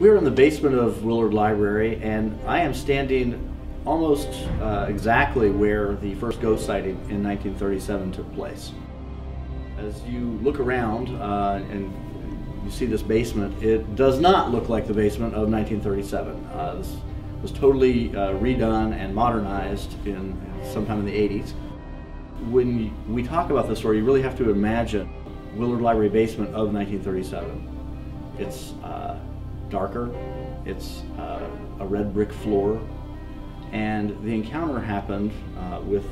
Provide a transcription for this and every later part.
We're in the basement of Willard Library, and I am standing almost exactly where the first ghost sighting in 1937 took place. As you look around and you see this basement, it does not look like the basement of 1937. This was totally redone and modernized in sometime in the 80s. When we talk about this story, you really have to imagine Willard Library basement of 1937. It's darker, it's a red brick floor, and the encounter happened with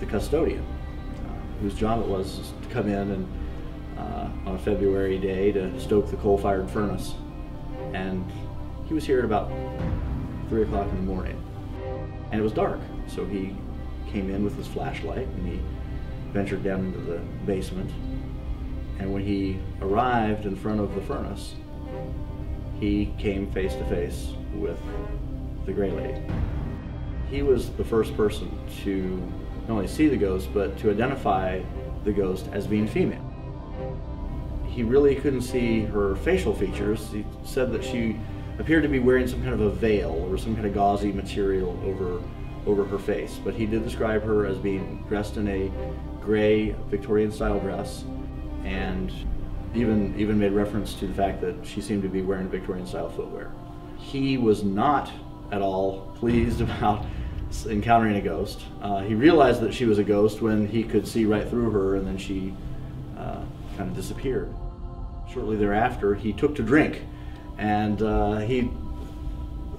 the custodian, whose job it was to come in and on a February day to stoke the coal-fired furnace. And he was here at about 3 o'clock in the morning, and it was dark, so he came in with his flashlight and he ventured down into the basement. And when he arrived in front of the furnace, he came face to face with the Gray Lady. He was the first person to not only see the ghost, but to identify the ghost as being female. He really couldn't see her facial features. He said that she appeared to be wearing some kind of a veil or some kind of gauzy material over her face, but he did describe her as being dressed in a gray Victorian style dress, and even made reference to the fact that she seemed to be wearing Victorian style footwear. He was not at all pleased about encountering a ghost. He realized that she was a ghost when he could see right through her, and then she kind of disappeared. Shortly thereafter, he took to drink, and he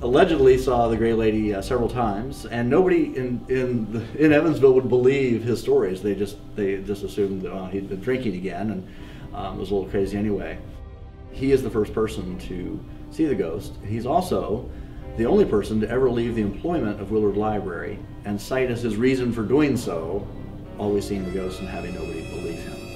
allegedly saw the Gray Lady several times, and nobody in Evansville would believe his stories. They just assumed that he'd been drinking again, and was a little crazy anyway. He is the first person to see the ghost. He's also the only person to ever leave the employment of Willard Library and cite as his reason for doing so always seeing the ghost and having nobody believe him.